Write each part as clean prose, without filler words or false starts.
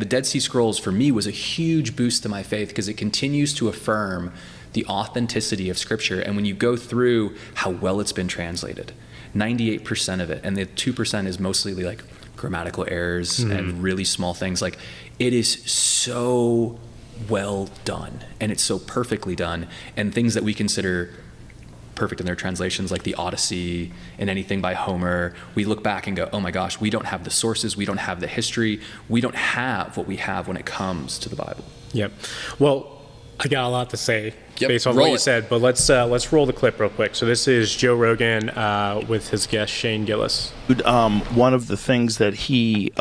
The Dead Sea Scrolls for me was a huge boost to my faith because it continues to affirm the authenticity of Scripture. And when you go through how well it's been translated, 98% of it, and the 2% is mostly like grammatical errors and really small things. Like, it is so well done, and it's so perfectly done, and things that we consider perfect in their translations, like the Odyssey and anything by Homer, we look back and go, oh my gosh, we don't have the sources, we don't have the history, we don't have what we have when it comes to the Bible. Yep. Well, I got a lot to say based on roll what you it. said, but let's roll the clip real quick. So this is Joe Rogan with his guest Shane Gillis. One of the things that he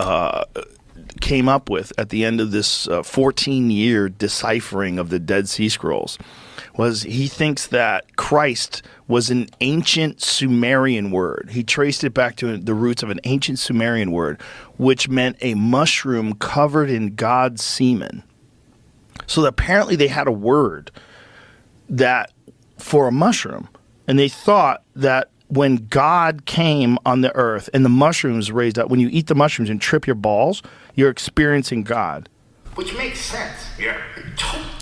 came up with at the end of this 14-year deciphering of the Dead Sea Scrolls was he thinks that Christ was an ancient Sumerian word. He traced it back to the roots of an ancient Sumerian word, which meant a mushroom covered in God's semen. So apparently they had a word that for a mushroom, and they thought that when God came on the earth and the mushrooms raised up, when you eat the mushrooms and trip your balls, you're experiencing God. Which makes sense. Yeah.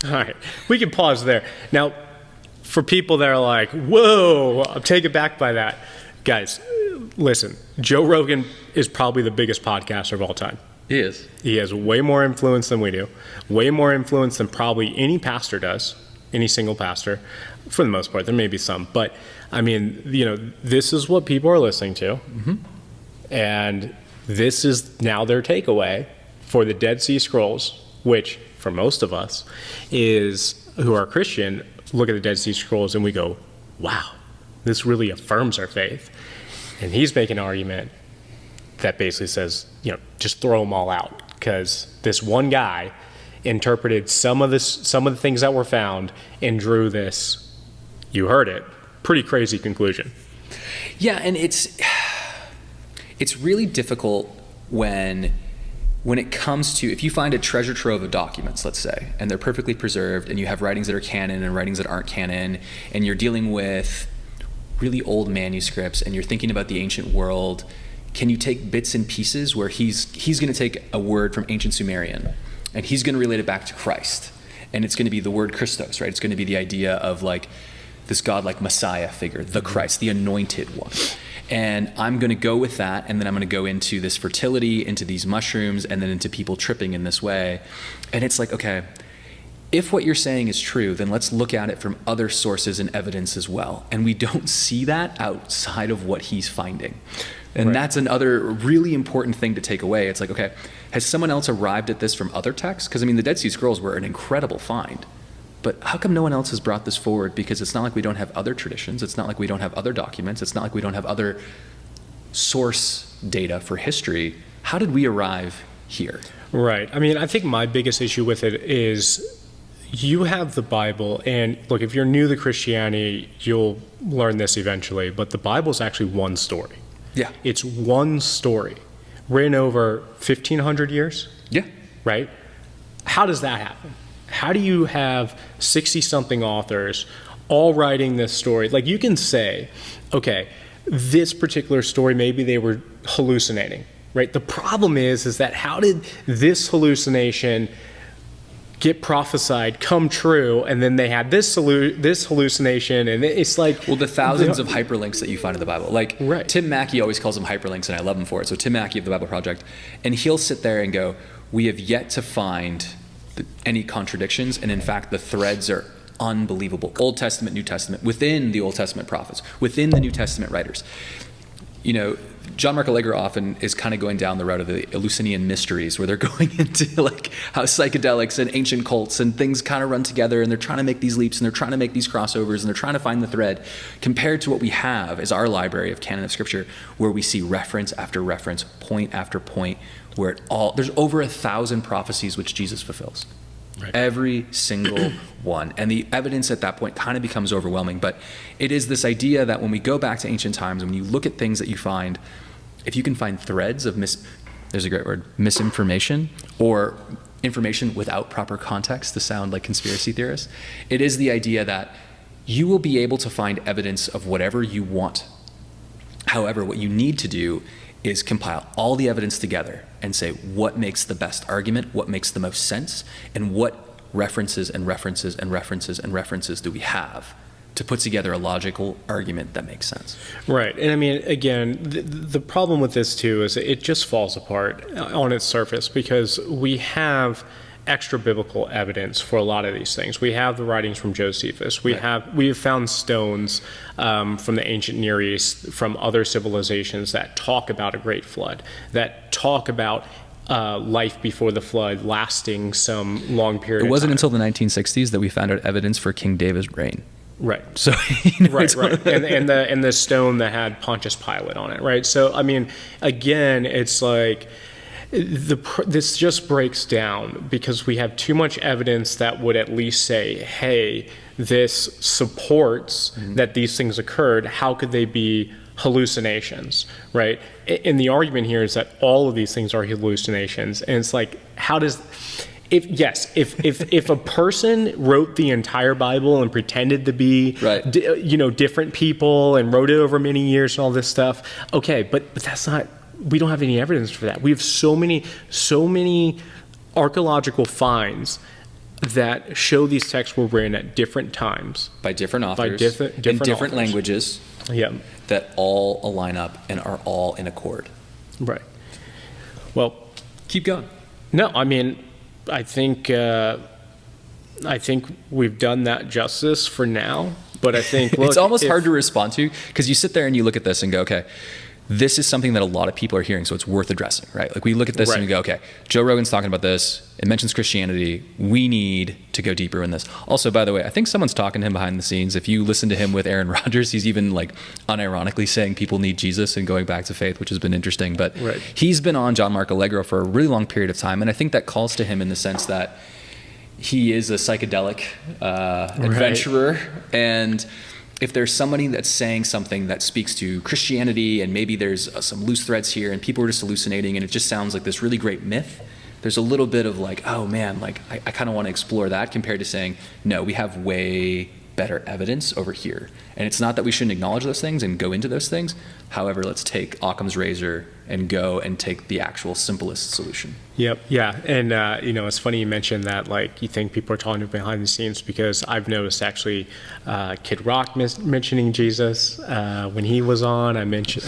All right, we can pause there. Now, for people that are like, whoa, I'm taken back by that. Guys, listen, Joe Rogan is probably the biggest podcaster of all time. He is. He has way more influence than we do, way more influence than probably any pastor does, any single pastor, for the most part. There may be some, but I mean, this is what people are listening to, and this is now their takeaway for the Dead Sea Scrolls, which for most of us is, who are Christian, look at the Dead Sea Scrolls and we go, wow, this really affirms our faith. And he's making an argument that basically says, just throw them all out, because this one guy interpreted some of the things that were found and drew this, you heard it, pretty crazy conclusion. Yeah, and it's really difficult when it comes to, if you find a treasure trove of documents, let's say, and they're perfectly preserved, and you have writings that are canon and writings that aren't canon, and you're dealing with really old manuscripts, and you're thinking about the ancient world, can you take bits and pieces where he's going to take a word from ancient Sumerian, and he's going to relate it back to Christ, and it's going to be the word Christos, right? It's going to be the idea of like this godlike Messiah figure, the Christ, the anointed one. And I'm going to go with that, and then I'm going to go into this fertility, into these mushrooms, and then into people tripping in this way. And it's like, okay, if what you're saying is true, then let's look at it from other sources and evidence as well. And we don't see that outside of what he's finding. And that's another really important thing to take away. It's like, okay, has someone else arrived at this from other texts? Because I mean, the Dead Sea Scrolls were an incredible find. But how come no one else has brought this forward? Because it's not like we don't have other traditions. It's not like we don't have other documents. It's not like we don't have other source data for history. How did we arrive here? Right. I mean, I think my biggest issue with it is you have the Bible, and look, if you're new to Christianity, you'll learn this eventually, but the Bible is actually one story. Yeah. It's one story written over 1,500 years. Yeah. Right? How does that happen? How do you have 60-something authors all writing this story? Like, you can say, okay, this particular story, maybe they were hallucinating, right? The problem is that how did this hallucination get prophesied, come true, and then they had this hallucination, and it's like... Well, the thousands of hyperlinks that you find in the Bible. Like, right. Tim Mackey always calls them hyperlinks, and I love him for it. So Tim Mackey of the Bible Project, and he'll sit there and go, we have yet to find any contradictions, and in fact, the threads are unbelievable. Old Testament, New Testament, within the Old Testament prophets, within the New Testament writers. John Mark Allegro often is kind of going down the route of the Eleusinian mysteries, where they're going into like how psychedelics and ancient cults and things kind of run together, and they're trying to make these leaps, and they're trying to make these crossovers, and they're trying to find the thread, compared to what we have is our library of canon of Scripture, where we see reference after reference, point after point, where there's over 1,000 prophecies which Jesus fulfills. Right. Every single one. And the evidence at that point kind of becomes overwhelming. But it is this idea that when we go back to ancient times, when you look at things that you find, if you can find threads of there's a great word, misinformation, or information without proper context to sound like conspiracy theorists, it is the idea that you will be able to find evidence of whatever you want. However, what you need to do is compile all the evidence together and say what makes the best argument, what makes the most sense, and what references and references and references and references do we have to put together a logical argument that makes sense. Right. And I mean, again, the problem with this too is it just falls apart on its surface because we have extra biblical evidence for a lot of these things. We have the writings from Josephus. We have found stones from the ancient Near East, from other civilizations that talk about a great flood, that talk about life before the flood lasting some long period of time. It wasn't until the 1960s that we found out evidence for King David's reign. Right. So right. And the stone that had Pontius Pilate on it, right? So I mean, again, it's like this just breaks down because we have too much evidence that would at least say, hey, this supports that these things occurred. How could they be hallucinations, right? And the argument here is that all of these things are hallucinations, and it's like, how does if a person wrote the entire Bible and pretended to be different people and wrote it over many years and all this stuff, okay, but that's not, we don't have any evidence for that. We have so many archaeological finds that show these texts were written at different times by different authors, in different authors. Languages, that all align up and are all in accord. Right. Well, keep going. No, I mean, I think we've done that justice for now, but I think it's almost hard to respond to because you sit there and you look at this and go, okay, this is something that a lot of people are hearing, so it's worth addressing, right? Like we look at this and we go, okay, Joe Rogan's talking about this. It mentions Christianity. We need to go deeper in this. Also, by the way, I think someone's talking to him behind the scenes. If you listen to him with Aaron Rodgers, he's even like unironically saying people need Jesus and going back to faith, which has been interesting. But he's been on John Mark Allegro for a really long period of time. And I think that calls to him in the sense that he is a psychedelic adventurer. And if there's somebody that's saying something that speaks to Christianity and maybe there's some loose threads here and people are just hallucinating and it just sounds like this really great myth, there's a little bit of like, oh man, like I kind of want to explore that compared to saying, no, we have way better evidence over here. And it's not that we shouldn't acknowledge those things and go into those things. However, let's take Occam's razor and go and take the actual simplest solution. Yep. Yeah. And, it's funny you mentioned that, like, you think people are talking behind the scenes because I've noticed actually Kid Rock mentioning Jesus when he was on. I mentioned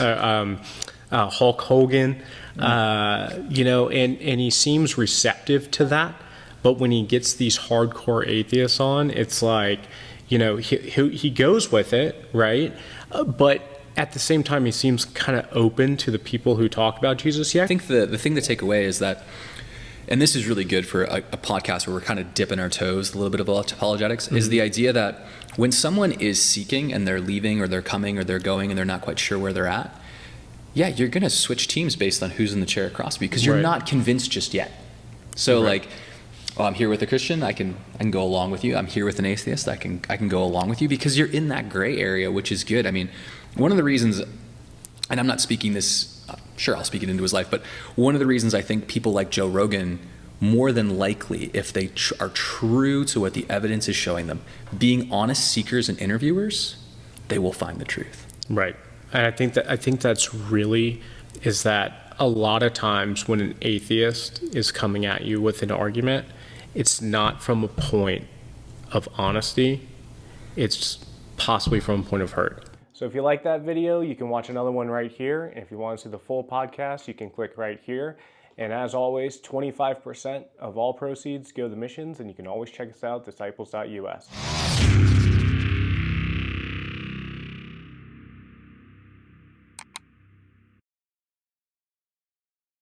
Hulk Hogan, and he seems receptive to that. But when he gets these hardcore atheists on, it's like, he goes with it, right? But at the same time, he seems kind of open to the people who talk about Jesus. Yeah, I think the thing to take away is that, and this is really good for a podcast where we're kind of dipping our toes a little bit about apologetics, is the idea that when someone is seeking and they're leaving or they're coming or they're going and they're not quite sure where they're at, yeah, you're going to switch teams based on who's in the chair across you because you're not convinced just yet. So like, oh, I'm here with a Christian, I can go along with you. I'm here with an atheist, I can go along with you because you're in that gray area, which is good. I mean, one of the reasons, and I'm not speaking this, sure, I'll speak it into his life, but one of the reasons I think people like Joe Rogan, more than likely, if they are true to what the evidence is showing them, being honest seekers and interviewers, they will find the truth. Right. And I think that's really is that a lot of times when an atheist is coming at you with an argument, it's not from a point of honesty. It's possibly from a point of hurt. So if you like that video, you can watch another one right here. And if you want to see the full podcast, you can click right here. And as always, 25% of all proceeds go to missions, and you can always check us out, disciples.us.